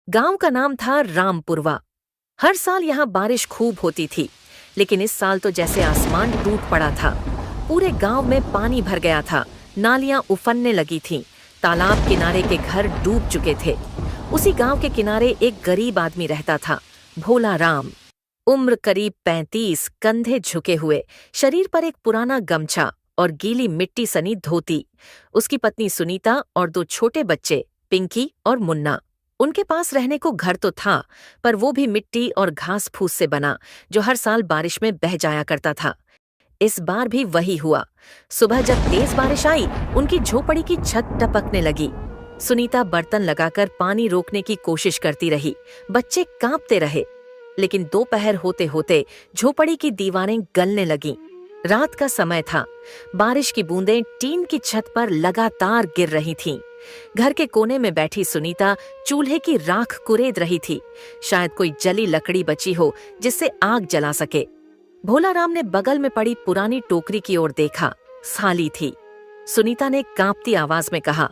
गांव का नाम था रामपुरवा। हर साल यहाँ बारिश खूब होती थी, लेकिन इस साल तो जैसे आसमान टूट पड़ा था। पूरे गांव में पानी भर गया था, नालियां उफनने लगी थीं, तालाब किनारे के घर डूब चुके थे। उसी गांव के किनारे एक गरीब आदमी रहता था, भोला राम। उम्र करीब 35, कंधे झुके हुए, शरीर पर एक पुराना गमछा और गीली मिट्टी सनी धोती। उसकी पत्नी सुनीता और 2 छोटे बच्चे, पिंकी और मुन्ना। उनके पास रहने को घर तो था, पर वो भी मिट्टी और घास फूस से बना, जो हर साल बारिश में बह जाया करता था। इस बार भी वही हुआ। सुबह जब तेज बारिश आई, उनकी झोपड़ी की छत टपकने लगी। सुनीता बर्तन लगाकर पानी रोकने की कोशिश करती रही, बच्चे कांपते रहे। लेकिन दोपहर होते होते झोपड़ी की दीवारें गलने लगीं। रात का समय था, बारिश की बूंदें टीन की छत पर लगातार गिर रही थीं। घर के कोने में बैठी सुनीता चूल्हे की राख कुरेद रही थी। शायद कोई जली लकड़ी बची हो जिससे आग जला सके। भोला राम ने बगल में पड़ी पुरानी टोकरी की ओर देखा, खाली थी। सुनीता ने कांपती आवाज में कहा,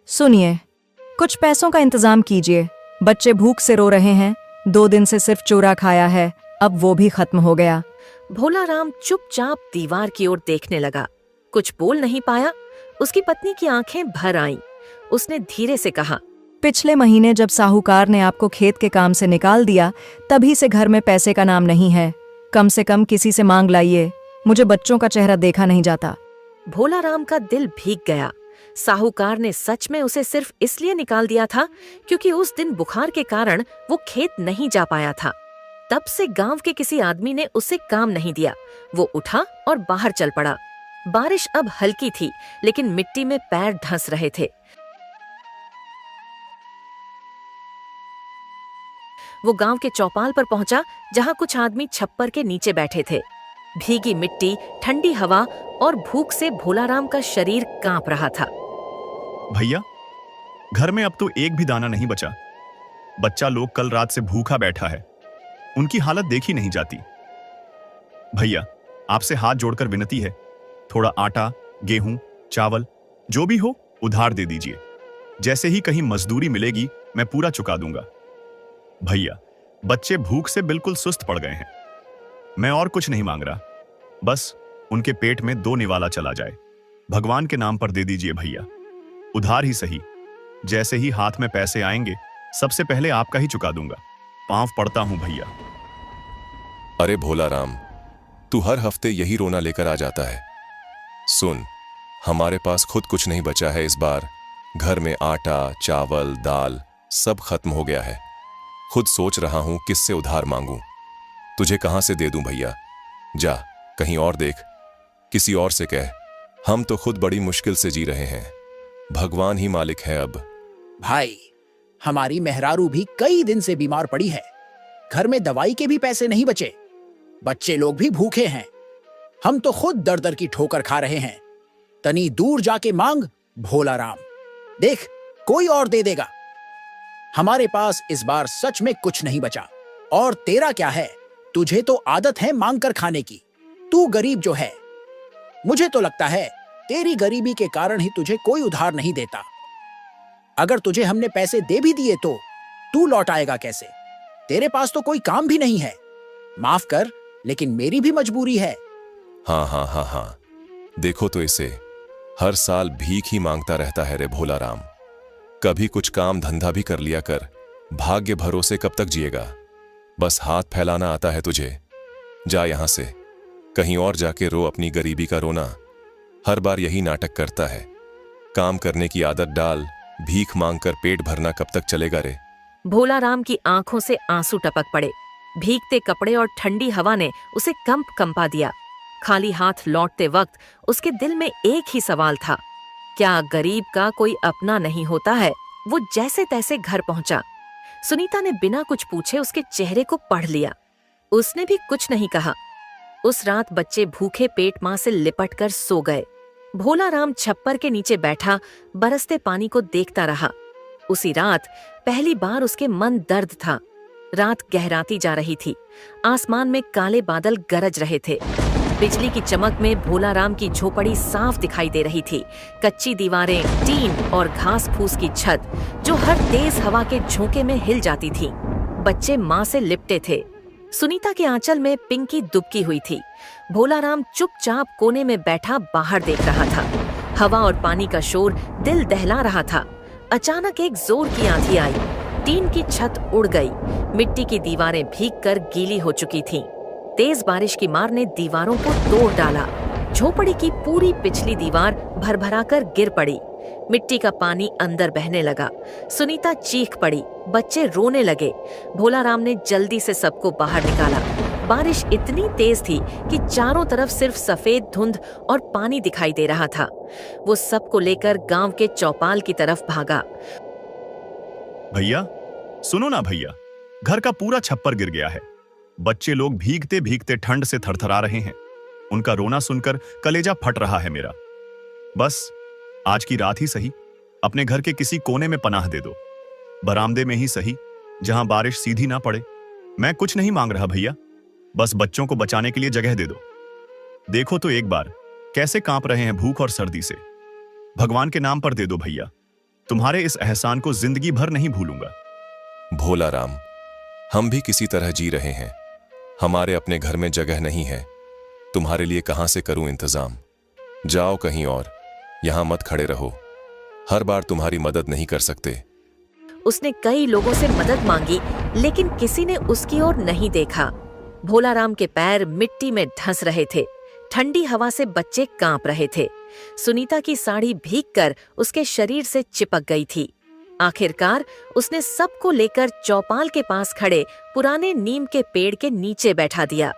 सुनिए, कुछ पैसों का इंतजाम कीजिए। बच्चे भूख से रो रहे हैं। 2 दिन से सिर्फ चूरा खाया है, अब वो भी खत्म हो गया। भोला राम चुपचाप दीवार की ओर देखने लगा। कुछ बोल नहीं पाया। उसकी पत्नी की आंखें भर आईं। उसने धीरे से कहा, पिछले महीने जब साहूकार ने आपको खेत के काम से निकाल दिया, तभी से घर में पैसे का नाम नहीं है। कम से कम किसी से मांग लाइए, मुझे बच्चों का चेहरा देखा नहीं जाता। भोला राम का दिल भीग गया। साहूकार ने सच में उसे सिर्फ इसलिए निकाल दिया था क्योंकि उस दिन बुखार के कारण वो खेत नहीं जा पाया था। तब से गांव के किसी आदमी ने उसे काम नहीं दिया। वो उठा और बाहर चल पड़ा। बारिश अब हल्की थी, लेकिन मिट्टी में पैर धंस रहे थे। वो गांव के चौपाल पर पहुंचा, जहां कुछ आदमी छप्पर के नीचे बैठे थे। भीगी मिट्टी, ठंडी हवा और भूख से भोलाराम का शरीर कांप रहा था। भैया, घर में अब तो एक भी दाना नहीं बचा। बच्चा लोग कल रात से भूखा बैठा है, उनकी हालत देखी नहीं जाती। भैया, आपसे हाथ जोड़कर विनती है, थोड़ा आटा, गेहूं, चावल जो भी हो उधार दे दीजिए। जैसे ही कहीं मजदूरी मिलेगी मैं पूरा चुका दूंगा। भैया, बच्चे भूख से बिल्कुल सुस्त पड़ गए हैं। मैं और कुछ नहीं मांग रहा, बस उनके पेट में 2 निवाला चला जाए। भगवान के नाम पर दे दीजिए भैया, उधार ही सही। जैसे ही हाथ में पैसे आएंगे सबसे पहले आपका ही चुका दूंगा। पांव पड़ता हूं भैया। अरे भोला राम, तू हर हफ्ते यही रोना लेकर आ जाता है। सुन, हमारे पास खुद कुछ नहीं बचा है इस बार। घर में आटा, चावल, दाल सब खत्म हो गया है। खुद सोच रहा हूं किससे उधार मांगूं। तुझे कहां से दे दूं भैया? जा, कहीं और देख, किसी और से कह। हम तो खुद बड़ी मुश्किल से जी रहे हैं। भगवान ही मालिक है अब। भाई, हमारी मेहरारू भी कई दिन से बीमार पड़ी है। घर में दवाई के भी पैसे नहीं बचे। बच्चे लोग भी भूखे हैं। हम तो खुद दर दर की ठोकर खा रहे हैं। तनी दूर जाके मांग भोला राम, देख कोई और दे देगा। हमारे पास इस बार सच में कुछ नहीं बचा। और तेरा क्या है, तुझे तो आदत है मांग कर खाने की। तू गरीब जो है, मुझे तो लगता है तेरी गरीबी के कारण ही तुझे कोई उधार नहीं देता। अगर तुझे हमने पैसे दे भी दिए तो तू लौट आएगा कैसे? तेरे पास तो कोई काम भी नहीं है। माफ कर, लेकिन मेरी भी मजबूरी है। हाँ, देखो तो इसे, हर साल भीख ही मांगता रहता है रे भोला राम। कभी कुछ काम धंधा भी कर लिया कर। भाग्य भरोसे कब तक जिएगा? बस हाथ फैलाना आता है तुझे। जा यहां से, कहीं और जाके रो अपनी गरीबी का रोना। हर बार यही नाटक करता है। काम करने की आदत डाल। भीख मांगकर पेट भरना कब तक चलेगा रे? भोला राम की आंखों से आंसू टपक पड़े। भीगते कपड़े और ठंडी हवा ने उसे कंपा दिया। खाली हाथ लौटते वक्त उसके दिल में एक ही सवाल था, क्या गरीब का कोई अपना नहीं होता है? वो जैसे तैसे घर पहुंचा। सुनीता ने बिना कुछ पूछे उसके चेहरे को पढ़ लिया। उसने भी कुछ नहीं कहा। उस रात बच्चे भूखे पेट मां से लिपट कर सो गए। भोला राम छप्पर के नीचे बैठा बरसते पानी को देखता रहा। उसी रात पहली बार उसके मन दर्द था। रात गहराती जा रही थी। आसमान में काले बादल गरज रहे थे। बिजली की चमक में भोलाराम की झोपड़ी साफ दिखाई दे रही थी। कच्ची दीवारें, टीन और घास फूस की छत जो हर तेज हवा के झोंके में हिल जाती थी। बच्चे माँ से लिपटे थे। सुनीता के आंचल में पिंकी दुबकी हुई थी। भोलाराम चुपचाप कोने में बैठा बाहर देख रहा था। हवा और पानी का शोर दिल दहला रहा था। अचानक एक जोर की आंधी आई। टीन की छत उड़ गई। मिट्टी की दीवारें भीगकर गीली हो चुकी थीं। तेज बारिश की मार ने दीवारों को तोड़ डाला। झोपड़ी की पूरी पिछली दीवार भरभराकर गिर पड़ी। मिट्टी का पानी अंदर बहने लगा। सुनीता चीख पड़ी। बच्चे रोने लगे। भोलाराम ने जल्दी से सबको बाहर निकाला। बारिश इतनी तेज थी कि चारों तरफ सिर्फ सफेद धुंध और पानी दिखाई दे रहा था। वो सबको लेकर गांव के चौपाल की तरफ भागा। भैया, सुनो ना भैया, घर का पूरा छप्पर गिर गया है। बच्चे लोग भीगते भीगते ठंड से थरथरा रहे हैं। उनका रोना सुनकर कलेजा फट रहा है मेरा। बस आज की रात ही सही अपने घर के किसी कोने में पनाह दे दो, बरामदे में ही सही, जहां बारिश सीधी ना पड़े। मैं कुछ नहीं मांग रहा भैया, बस बच्चों को बचाने के लिए जगह दे दो। देखो तो एक बार कैसे कांप रहे हैं भूख और सर्दी से। भगवान के नाम पर दे दो भैया, तुम्हारे इस एहसान को जिंदगी भर नहीं भूलूंगा। भोलाराम, हम भी किसी तरह जी रहे हैं। हमारे अपने घर में जगह नहीं है। तुम्हारे लिए कहां से करूं इंतजाम? जाओ कहीं और, यहां मत खड़े रहो। हर बार तुम्हारी मदद नहीं कर सकते। उसने कई लोगों से मदद मांगी, लेकिन किसी ने उसकी ओर नहीं देखा। भोलाराम के पैर मिट्टी में धंस रहे थे। ठंडी हवा से बच्चे कांप रहे थे। सुनीता की साड़ी भीगकर उसके शरीर से चिपक गई थी। आखिरकार उसने सबको लेकर चौपाल के पास खड़े पुराने नीम के पेड़ के नीचे बैठा दिया।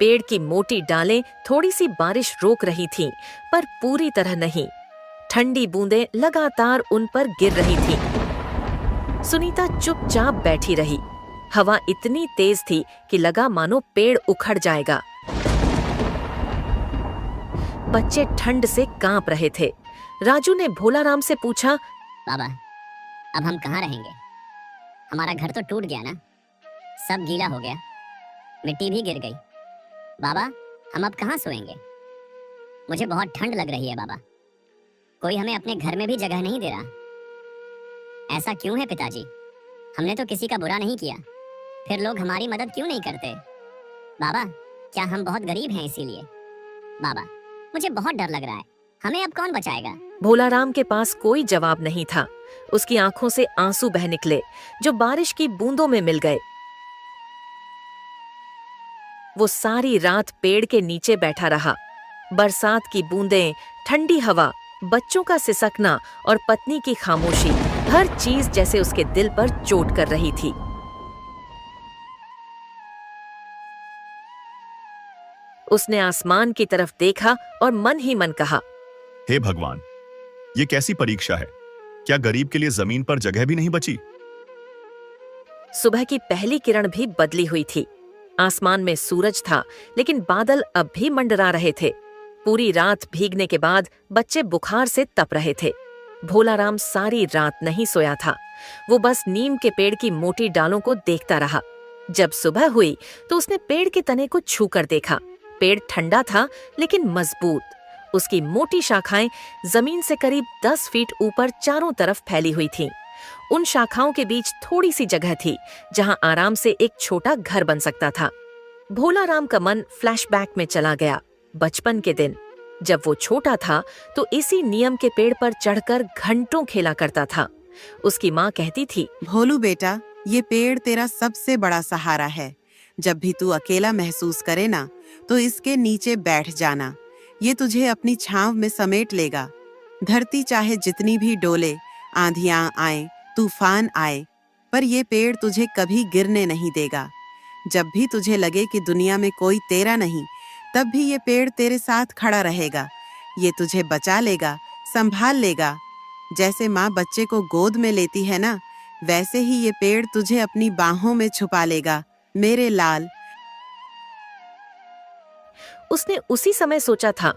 पेड़ की मोटी डालें थोड़ी सी बारिश रोक रही थीं, पर पूरी तरह नहीं। ठंडी बूंदें लगातार उन पर गिर रही थीं। सुनीता चुपचाप बैठी रही। हवा इतनी तेज थी कि लगा मानो पेड़ उखड़ जाएगा। बच्चे ठंड से कांप रहे थे। राजू ने भोलाराम से पूछा, बाबा, अब हम कहाँ रहेंगे? हमारा घर तो टूट गया ना, सब गीला हो गया, मिट्टी भी गिर गई। बाबा, हम अब कहाँ सोएंगे? मुझे बहुत ठंड लग रही है बाबा। कोई हमें अपने घर में भी जगह नहीं दे रहा। ऐसा क्यों है पिताजी? हमने तो किसी का बुरा नहीं किया, फिर लोग हमारी मदद क्यों नहीं करते? बाबा, क्या हम बहुत गरीब हैं इसीलिए? बाबा, मुझे बहुत डर लग रहा है, हमें अब कौन बचाएगा? भोलाराम के पास कोई जवाब नहीं था। उसकी आंखों से आंसू बह निकले, जो बारिश की बूंदों में मिल गए। वो सारी रात पेड़ के नीचे बैठा रहा। बरसात की बूंदें, ठंडी हवा, बच्चों का सिसकना और पत्नी की खामोशी, हर चीज जैसे उसके दिल पर चोट कर रही थी। उसने आसमान की तरफ देखा और मन ही मन कहा, हे भगवान, ये कैसी परीक्षा है? क्या गरीब के लिए जमीन पर जगह भी नहीं बची? सुबह की पहली किरण भी बदली हुई थी। आसमान में सूरज था, लेकिन बादल अब भी मंडरा रहे थे। पूरी रात भीगने के बाद बच्चे बुखार से तप रहे थे। भोलाराम सारी रात नहीं सोया था। वो बस नीम के पेड़ की मोटी डालों को देखता रहा। जब सुबह हुई तो उसने पेड़ के तने को छूकर देखा। पेड़ ठंडा था, लेकिन मजबूत। उसकी मोटी शाखाएं जमीन से करीब 10 फीट ऊपर चारों तरफ फैली हुई थीं। उन शाखाओं के बीच थोड़ी सी जगह थी, जहां आराम से एक छोटा घर बन सकता था। भोलाराम का मन फ्लैशबैक में चला गया। बचपन के दिन, जब वो छोटा था तो इसी नियम के पेड़ पर चढ़कर घंटों खेला करता था। उसकी माँ कहती थी, भोलू बेटा, ये पेड़ तेरा सबसे बड़ा सहारा है। जब भी तू अकेला महसूस करे ना, तो इसके नीचे बैठ जाना। ये तुझे अपनी छांव में समेट लेगा। धरती चाहे जितनी भी डोले, आंधियां आए, तूफान आए, पर ये पेड़ तुझे कभी गिरने नहीं देगा। जब भी तुझे लगे कि दुनिया में कोई तेरा नहीं, तब भी ये पेड़ तेरे साथ खड़ा रहेगा। ये तुझे बचा लेगा, संभाल लेगा। जैसे माँ बच्चे को गोद में लेती है ना, वैसे ही ये पेड़ तुझे अपनी बाहों में छुपा लेगा, मेरे लाल। उसने उसी समय सोचा था,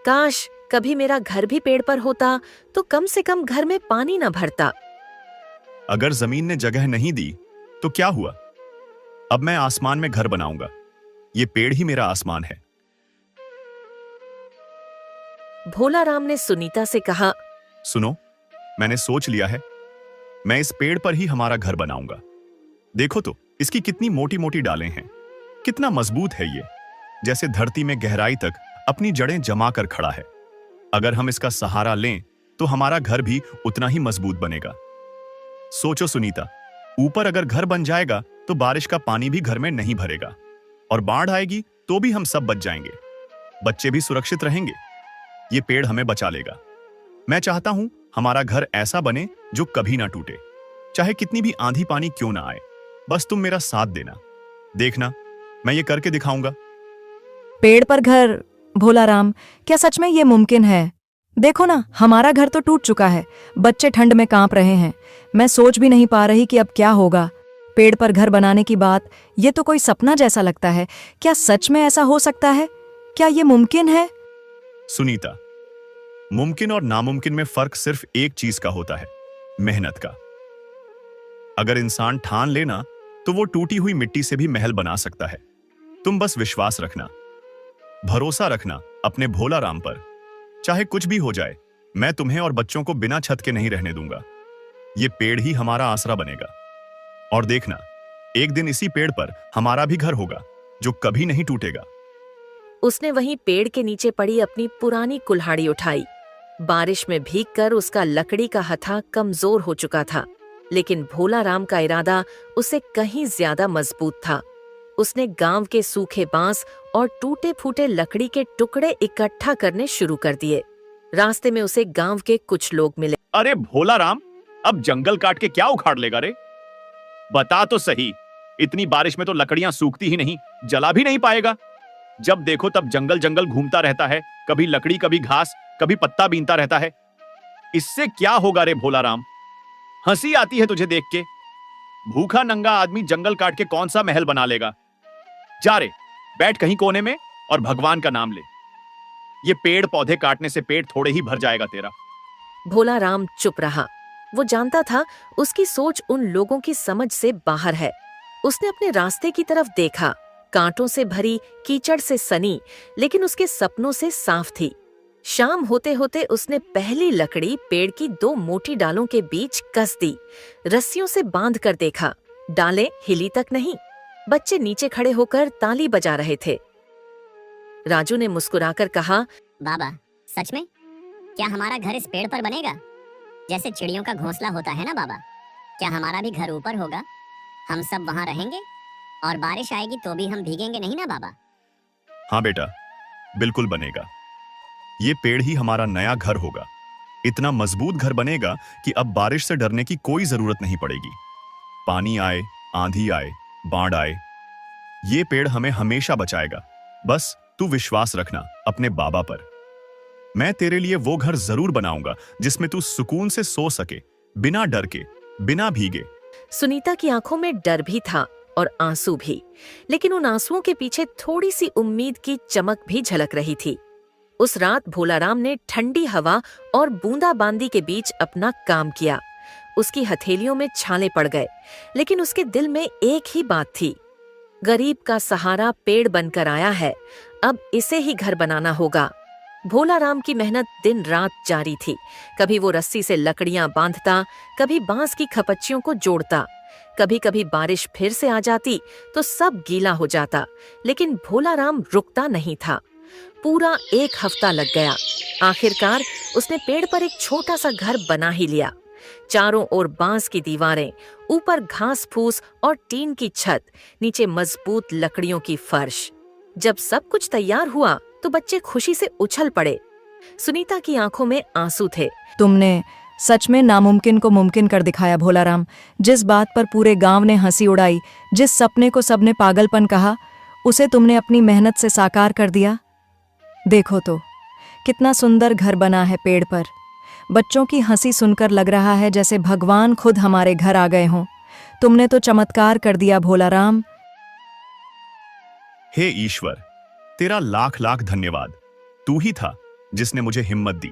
काश कभी मेरा घर भी पेड़ पर होता तो कम से कम घर में पानी न भरता। अगर जमीन ने जगह नहीं दी तो क्या हुआ? अब मैं आसमान में घर बनाऊंगा। ये पेड़ ही मेरा आसमान है। भोलाराम ने सुनीता से कहा, सुनो, मैंने सोच लिया है, मैं इस पेड़ पर ही हमारा घर बनाऊंगा। देखो तो इसकी कितनी मोटी मोटी डालें हैं, कितना मजबूत है ये, जैसे धरती में गहराई तक अपनी जड़ें जमा कर खड़ा है। अगर हम इसका सहारा लें तो हमारा घर भी उतना ही मजबूत बनेगा। सोचो सुनीता, ऊपर अगर घर बन जाएगा तो बारिश का पानी भी घर में नहीं भरेगा, और बाढ़ आएगी तो भी हम सब बच जाएंगे, बच्चे भी सुरक्षित रहेंगे। ये पेड़ हमें बचा लेगा। मैं चाहता हूं हमारा घर ऐसा बने जो कभी ना टूटे, चाहे कितनी भी आंधी पानी क्यों ना आए। बस तुम मेरा साथ देना, देखना मैं ये करके दिखाऊंगा। पेड़ पर घर? भोलाराम, क्या सच में ये मुमकिन है? देखो ना, हमारा घर तो टूट चुका है, बच्चे ठंड में कांप रहे हैं। मैं सोच भी नहीं पा रही कि अब क्या होगा। पेड़ पर घर बनाने की बात, ये तो कोई सपना जैसा लगता है। क्या सच में ऐसा हो सकता है? क्या ये मुमकिन है? सुनीता, मुमकिन और नामुमकिन में फर्क सिर्फ एक चीज का होता है, मेहनत का। अगर इंसान ठान लेना तो वो टूटी हुई मिट्टी से भी महल बना सकता है। तुम बस विश्वास रखना, भरोसा रखना अपने भोलाराम पर। चाहे कुछ भी हो जाए, मैं तुम्हें और बच्चों को बिना छत के नहीं रहने दूंगा। ये पेड़ ही हमारा आसरा बनेगा। और देखना, एक दिन इसी पेड़ पर हमारा भी घर होगा जो कभी नहीं टूटेगा। उसने वहीं पेड़ के नीचे पड़ी अपनी पुरानी कुल्हाड़ी उठाई। बारिश में भीगकर उसका लकड़ी का हथा कमजोर हो चुका था, लेकिन भोलाराम का इरादा उससे कहीं ज्यादा मजबूत था। उसने गांव के सूखे बांस और टूटे फूटे लकड़ी के टुकड़े इकट्ठा करने शुरू कर दिए। रास्ते में उसे गांव के कुछ लोग मिले। अरे भोलाराम, अब जंगल काट के क्या उखाड़ लेगा रे? बता तो सही, इतनी बारिश में तो लकड़ियां सूखती ही नहीं, जला भी नहीं पाएगा। जब देखो तब जंगल जंगल घूमता रहता है, कभी लकड़ी कभी घास कभी पत्ता बीनता रहता है। इससे क्या होगा रे भोलाराम? हंसी आती है तुझे देख के। भूखा नंगा आदमी जंगल काट के कौन सा महल बना लेगा? जा रे, बैठ कहीं कोने में और भगवान का नाम ले। ये पेड़ पौधे काटने से पेट थोड़े ही भर जाएगा तेरा। भोलाराम चुप रहा। वो जानता था उसकी सोच उन लोगों की समझ से बाहर है। उसने अपने रास्ते की तरफ देखा, कांटों से भरी, कीचड़ से सनी, लेकिन उसके सपनों से साफ थी। शाम होते होते उसने पहली लकड़ी पेड़ की 2 मोटी डालों के बीच कस दी। रस्सियों से बांध कर देखा, डालें हिली तक नहीं। बच्चे नीचे खड़े होकर ताली बजा रहे थे। राजू ने मुस्कुराकर कहा, बाबा, सच में? क्या हमारा घर इस पेड़ पर बनेगा? जैसे चिड़ियों का घोंसला होता है ना बाबा, क्या हमारा भी घर ऊपर होगा? हम सब वहां रहेंगे और बारिश आएगी तो भी हम भीगेंगे नहीं ना बाबा? हाँ बेटा, बिल्कुल बनेगा। ये पेड़ ही हमारा नया घर होगा। इतना मजबूत घर बनेगा कि अब बारिश से डरने की कोई जरूरत नहीं पड़ेगी। पानी आए, आंधी आए, बाढ़ आए, ये पेड़ हमें हमेशा बचाएगा। बस तू विश्वास रखना अपने बाबा पर। मैं तेरे लिए वो घर जरूर बनाऊंगा जिसमें तू सुकून से सो सके, बिना डर के, बिना भीगे। सुनीता की आंखों में डर भी था और आंसू भी, लेकिन उन आंसुओं के पीछे थोड़ी सी उम्मीद की चमक भी झलक रही थी। उस रात भोलाराम ने ठंडी हवा और बूंदाबांदी के बीच अपना काम किया। उसकी हथेलियों में छाले पड़ गए, लेकिन उसके दिल में एक ही बात थी, गरीब का सहारा पेड़ बनकर आया है, अब इसे ही घर बनाना होगा। भोलाराम की मेहनत दिन रात जारी थी। कभी वो रस्सी से लकड़ियां बांधता, कभी बांस की खपच्चियों को जोड़ता। कभी कभी बारिश फिर से आ जाती तो सब गीला हो जाता, लेकिन भोलाराम रुकता नहीं था। पूरा 1 हफ्ता लग गया। आखिरकार उसने पेड़ पर एक छोटा सा घर बना ही लिया। चारों ओर बांस की दीवारें, ऊपर घास फूस और टीन की छत, नीचे मजबूत लकड़ियों की फर्श। जब सब कुछ तैयार हुआ तो बच्चे खुशी से उछल पड़े। सुनीता की आंखों में आंसू थे। तुमने सच में नामुमकिन को मुमकिन कर दिखाया भोलाराम। जिस बात पर पूरे गांव ने हंसी उड़ाई, जिस सपने को सबने पागलपन कहा, उसे तुमने अपनी मेहनत से साकार कर दिया। देखो तो कितना सुंदर घर बना है पेड़ पर। बच्चों की हंसी सुनकर लग रहा है जैसे भगवान खुद हमारे घर आ गए हों। तुमने तो चमत्कार कर दिया भोलाराम। हे ईश्वर, तेरा लाख लाख धन्यवाद। तू ही था जिसने मुझे हिम्मत दी,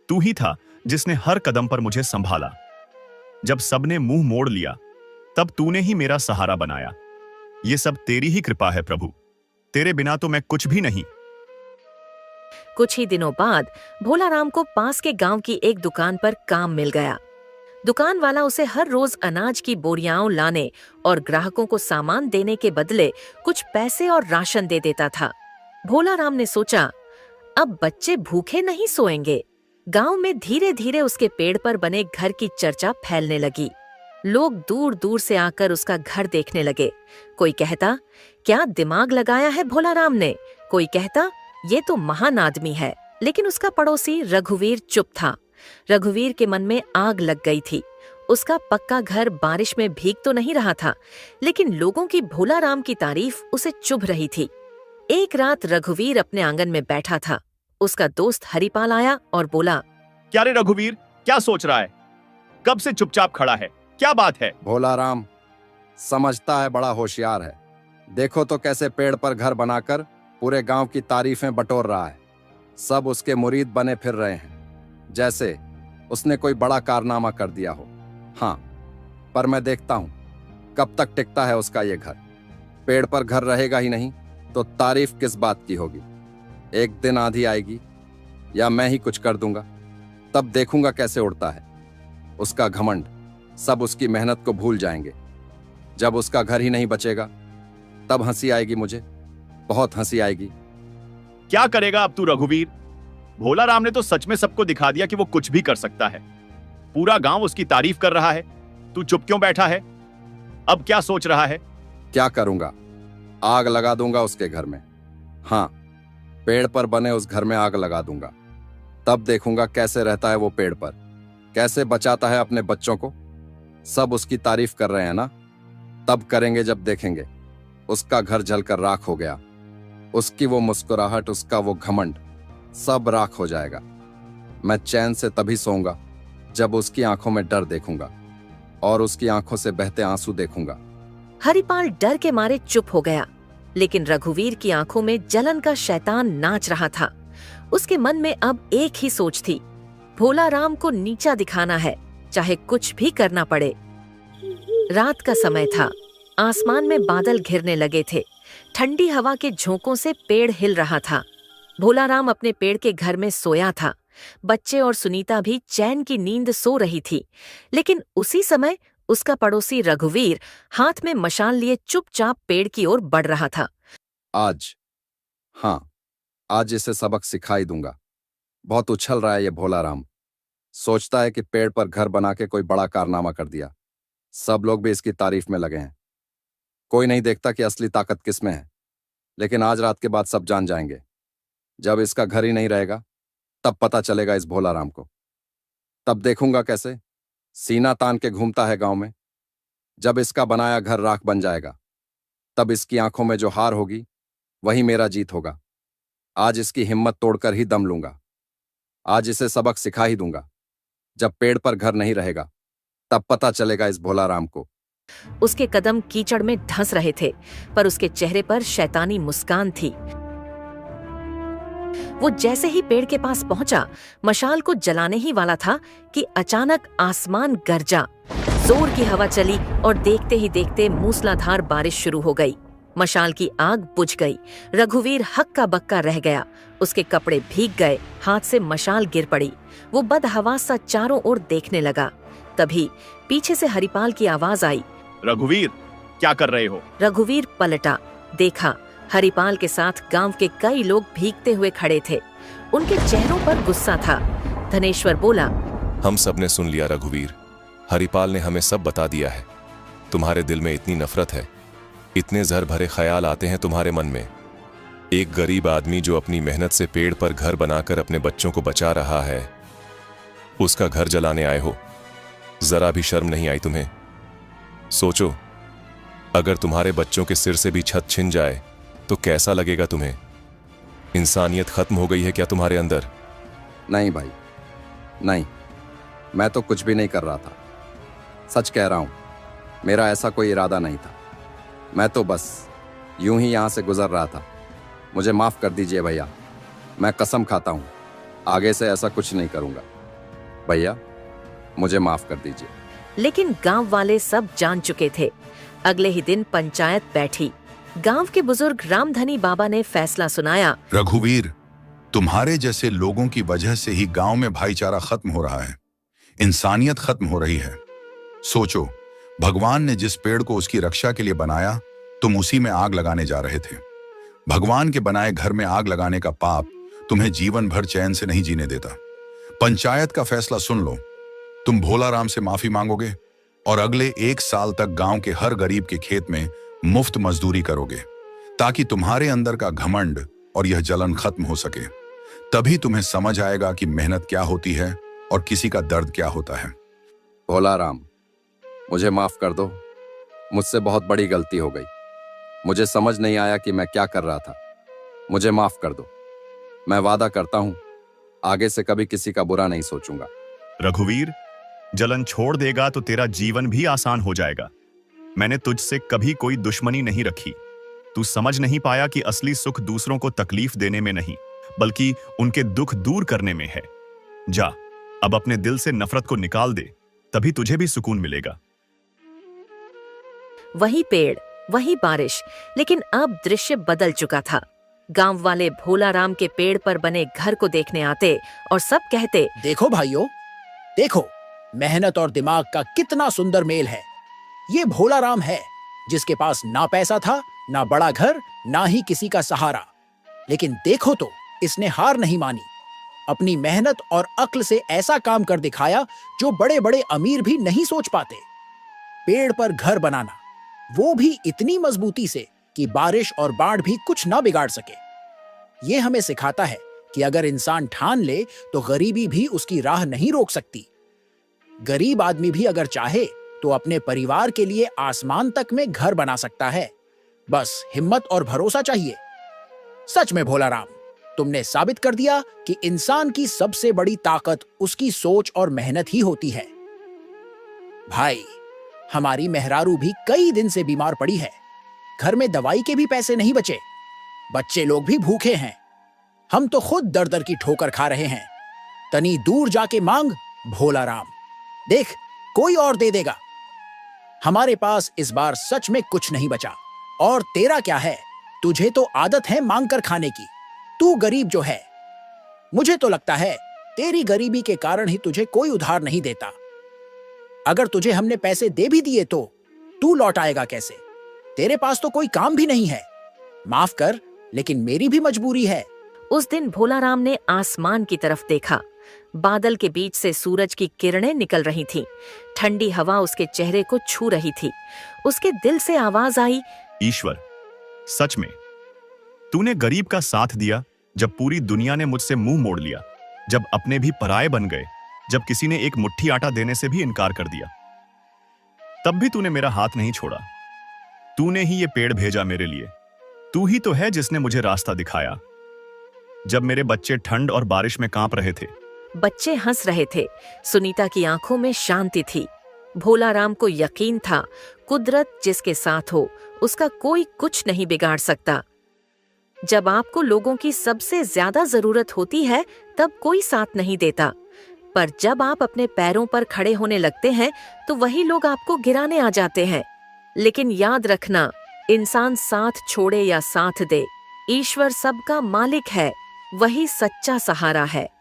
तू ही था जिसने हर कदम पर मुझे संभाला। जब सबने मुंह मोड़ लिया तब तूने ही मेरा सहारा बनाया। ये सब तेरी ही कृपा है प्रभु, तेरे बिना तो मैं कुछ भी नहीं। कुछ ही दिनों बाद भोलाराम को पास के गांव की एक दुकान पर काम मिल गया। दुकान वाला उसे हर रोज अनाज की बोरियां लाने और ग्राहकों को सामान देने के बदले कुछ पैसे और राशन दे देता था। भोलाराम ने सोचा, अब बच्चे भूखे नहीं सोएंगे। गांव में धीरे धीरे उसके पेड़ पर बने घर की चर्चा फैलने लगी। लोग दूर दूर से आकर उसका घर देखने लगे। कोई कहता, क्या दिमाग लगाया है भोलाराम ने। कोई कहता, ये तो महान आदमी है। लेकिन उसका पड़ोसी रघुवीर चुप था। रघुवीर के मन में आग लग गई थी। उसका पक्का घर बारिश में भीग तो नहीं रहा था, लेकिन लोगों की भोलाराम की तारीफ उसे चुभ रही थी। एक रात रघुवीर अपने आंगन में बैठा था। उसका दोस्त हरिपाल आया और बोला, क्या रे रघुवीर, क्या सोच रहा है? कब से चुपचाप खड़ा है, क्या बात है? भोलाराम समझता है, बड़ा होशियार है। देखो तो कैसे पेड़ पर घर बनाकर पूरे गांव की तारीफें बटोर रहा है। सब उसके मुरीद बने फिर रहे हैं, जैसे उसने कोई बड़ा कारनामा कर दिया हो। हाँ, पर मैं देखता हूं कब तक टिकता है उसका ये घर। पेड़ पर घर रहेगा ही नहीं तो तारीफ किस बात की होगी। एक दिन आंधी आएगी या मैं ही कुछ कर दूंगा, तब देखूंगा कैसे उड़ता है उसका घमंड। सब उसकी मेहनत को भूल जाएंगे। जब उसका घर ही नहीं बचेगा तब हंसी आएगी मुझे, बहुत हंसी आएगी। क्या करेगा अब तू रघुवीर? भोलाराम ने तो सच में सबको दिखा दिया कि वो कुछ भी कर सकता है। पूरा गांव उसकी तारीफ कर रहा है, तू चुप क्यों बैठा है? अब क्या सोच रहा है? क्या करूंगा, आग लगा दूंगा उसके घर में। हाँ, पेड़ पर बने उस घर में आग लगा दूंगा। तब देखूंगा कैसे रहता है वो पेड़ पर, कैसे बचाता है अपने बच्चों को। सब उसकी तारीफ कर रहे हैं ना, तब करेंगे जब देखेंगे उसका घर जलकर राख हो गया। उसकी वो मुस्कुराहट, उसका वो घमंड, सब राख हो जाएगा। मैं चैन से तभी सोऊंगा जब उसकी आंखों में डर देखूंगा और उसकी आंखों से बहते आंसू देखूंगा। हरिपाल डर के मारे चुप हो गया, लेकिन रघुवीर की आंखों में जलन का शैतान नाच रहा था। उसके मन में अब एक ही सोच थी, भोलाराम को नीचा दिखाना है, चाहे कुछ भी करना पड़े। रात का समय था। आसमान में बादल घिरने लगे थे। ठंडी हवा के झोंकों से पेड़ हिल रहा था। भोलाराम अपने पेड़ के घर में सोया था। बच्चे और सुनीता भी चैन की नींद सो रही थी। लेकिन उसी समय उसका पड़ोसी रघुवीर हाथ में मशाल लिए चुपचाप पेड़ की ओर बढ़ रहा था। आज इसे सबक सिखाई दूंगा। बहुत उछल रहा है ये भोलाराम। सोचता है कि पेड़ पर घर बना के कोई बड़ा कारनामा कर दिया। सब लोग भी इसकी तारीफ में लगे हैं। कोई नहीं देखता कि असली ताकत किसमें है। लेकिन आज रात के बाद सब जान जाएंगे। जब इसका घर ही नहीं रहेगा तब पता चलेगा इस भोलाराम को। तब देखूंगा कैसे सीना तान के घूमता है गांव में। जब इसका बनाया घर राख बन जाएगा तब इसकी आंखों में जो हार होगी वही मेरा जीत होगा। आज इसकी हिम्मत तोड़कर ही दम लूंगा। आज इसे सबक सिखा ही दूंगा। जब पेड़ पर घर नहीं रहेगा तब पता चलेगा इस भोलाराम को। उसके कदम कीचड़ में धंस रहे थे, पर उसके चेहरे पर शैतानी मुस्कान थी। वो जैसे ही पेड़ के पास पहुंचा, मशाल को जलाने ही वाला था कि अचानक आसमान गरजा। जोर की हवा चली और देखते ही देखते मूसलाधार बारिश शुरू हो गई। मशाल की आग बुझ गई। रघुवीर हक्का बक्का रह गया। उसके कपड़े भीग गए, हाथ से मशाल गिर पड़ी। वो बदहवास सा चारों ओर देखने लगा। तभी पीछे से हरिपाल की आवाज आई, रघुवीर, क्या कर रहे हो? रघुवीर पलटा, देखा हरिपाल के साथ गांव के कई लोग भीगते हुए खड़े थे। उनके चेहरों पर गुस्सा था। धनेश्वर बोला, हम सब ने सुन लिया रघुवीर। हरिपाल ने हमें सब बता दिया है। तुम्हारे दिल में इतनी नफरत है, इतने जहर भरे ख्याल आते हैं तुम्हारे मन में। एक गरीब आदमी जो अपनी मेहनत से पेड़ पर घर बनाकर अपने बच्चों को बचा रहा है, उसका घर जलाने आए हो। जरा भी शर्म नहीं आई तुम्हें? सोचो, अगर तुम्हारे बच्चों के सिर से भी छत छिन जाए तो कैसा लगेगा तुम्हें? इंसानियत खत्म हो गई है क्या तुम्हारे अंदर? नहीं भाई, नहीं, मैं तो कुछ भी नहीं कर रहा था। सच कह रहा हूं, मेरा ऐसा कोई इरादा नहीं था। मैं तो बस यूं ही यहां से गुजर रहा था। मुझे माफ कर दीजिए भैया। मैं कसम खाता हूं आगे से ऐसा कुछ नहीं करूंगा। भैया, मुझे माफ कर दीजिए। लेकिन गांव वाले सब जान चुके थे। अगले ही दिन पंचायत बैठी। गांव के बुजुर्ग रामधनी बाबा ने फैसला सुनाया, रघुवीर, तुम्हारे जैसे लोगों की वजह से ही गांव में भाईचारा खत्म हो रहा है, इंसानियत खत्म हो रही है। सोचो, भगवान ने जिस पेड़ को उसकी रक्षा के लिए बनाया, तुम उसी में आग लगाने जा रहे थे। भगवान के बनाए घर में आग लगाने का पाप तुम्हें जीवन भर चैन से नहीं जीने देता। पंचायत का फैसला सुन लो, तुम भोलाराम से माफी मांगोगे और अगले 1 साल तक गांव के हर गरीब के खेत में मुफ्त मजदूरी करोगे, ताकि तुम्हारे अंदर का घमंड और यह जलन खत्म हो सके। तभी तुम्हें समझ आएगा कि मेहनत क्या होती है और किसी का दर्द क्या होता है। भोलाराम, मुझे माफ कर दो। मुझसे बहुत बड़ी गलती हो गई। मुझे समझ नहीं आया कि मैं क्या कर रहा था। मुझे माफ कर दो। मैं वादा करता हूं, आगे से कभी किसी का बुरा नहीं सोचूंगा। रघुवीर, जलन छोड़ देगा तो तेरा जीवन भी आसान हो जाएगा। मैंने तुझसे कभी कोई दुश्मनी नहीं रखी। तू समझ नहीं पाया कि असली सुख दूसरों को तकलीफ देने में नहीं, बल्कि उनके दुख दूर करने में है। जा, अब अपने दिल से नफरत को निकाल दे, तभी तुझे भी सुकून मिलेगा। वही पेड़, वही बारिश, लेकिन अब दृश्य बदल चुका था। गांव वाले भोलाराम के पेड़ पर बने घर को देखने आते और सब कहते, देखो भाइयों, देखो, मेहनत और दिमाग का कितना सुंदर मेल है। ये भोलाराम है, जिसके पास ना पैसा था, ना बड़ा घर, ना ही किसी का सहारा। लेकिन देखो तो, इसने हार नहीं मानी। अपनी मेहनत और अक्ल से ऐसा काम कर दिखाया जो बड़े बड़े अमीर भी नहीं सोच पाते। पेड़ पर घर बनाना, वो भी इतनी मजबूती से कि बारिश और बाढ़ भी कुछ ना बिगाड़ सके। ये हमें सिखाता है कि अगर इंसान ठान ले तो गरीबी भी उसकी राह नहीं रोक सकती। गरीब आदमी भी अगर चाहे तो अपने परिवार के लिए आसमान तक में घर बना सकता है। बस हिम्मत और भरोसा चाहिए। सच में भोलाराम, तुमने साबित कर दिया कि इंसान की सबसे बड़ी ताकत उसकी सोच और मेहनत ही होती है। भाई, हमारी मेहरारू भी कई दिन से बीमार पड़ी है। घर में दवाई के भी पैसे नहीं बचे। बच्चे लोग भी भूखे हैं। हम तो खुद दर दर की ठोकर खा रहे हैं। तनी दूर जाके मांग भोलाराम, देख कोई और दे देगा। हमारे पास इस बार सच में कुछ नहीं बचा। और तेरा क्या है, तुझे तो आदत है मांग कर खाने की। तू गरीब जो है, मुझे तो लगता है तेरी गरीबी के कारण ही तुझे कोई उधार नहीं देता। अगर तुझे हमने पैसे दे भी दिए तो तू लौट आएगा कैसे? तेरे पास तो कोई काम भी नहीं है। माफ कर, लेकिन मेरी भी मजबूरी है। उस दिन भोलाराम ने आसमान की तरफ देखा। बादल के बीच से सूरज की किरणें निकल रही थीं। ठंडी हवा उसके चेहरे को छू रही थी। उसके दिल से आवाज आई, ईश्वर, सच में तूने गरीब का साथ दिया जब पूरी दुनिया ने मुझसे मुंह मोड़ लिया, जब अपने भी पराये बन गए, जब किसी ने एक मुट्ठी आटा देने से भी इनकार कर दिया। तब भी तूने मेरा हाथ नहीं छोड़ा। तूने ही ये पेड़ भेजा मेरे लिए। तू ही तो है जिसने मुझे रास्ता दिखाया जब मेरे बच्चे ठंड और बारिश में कांप रहे थे। बच्चे हंस रहे थे। सुनीता की आंखों में शांति थी। भोलाराम को यकीन था, कुदरत जिसके साथ हो उसका कोई कुछ नहीं बिगाड़ सकता। जब आपको लोगों की सबसे ज्यादा जरूरत होती है तब कोई साथ नहीं देता, पर जब आप अपने पैरों पर खड़े होने लगते हैं तो वही लोग आपको गिराने आ जाते हैं। लेकिन याद रखना, इंसान साथ छोड़े या साथ दे, ईश्वर सबका मालिक है, वही सच्चा सहारा है।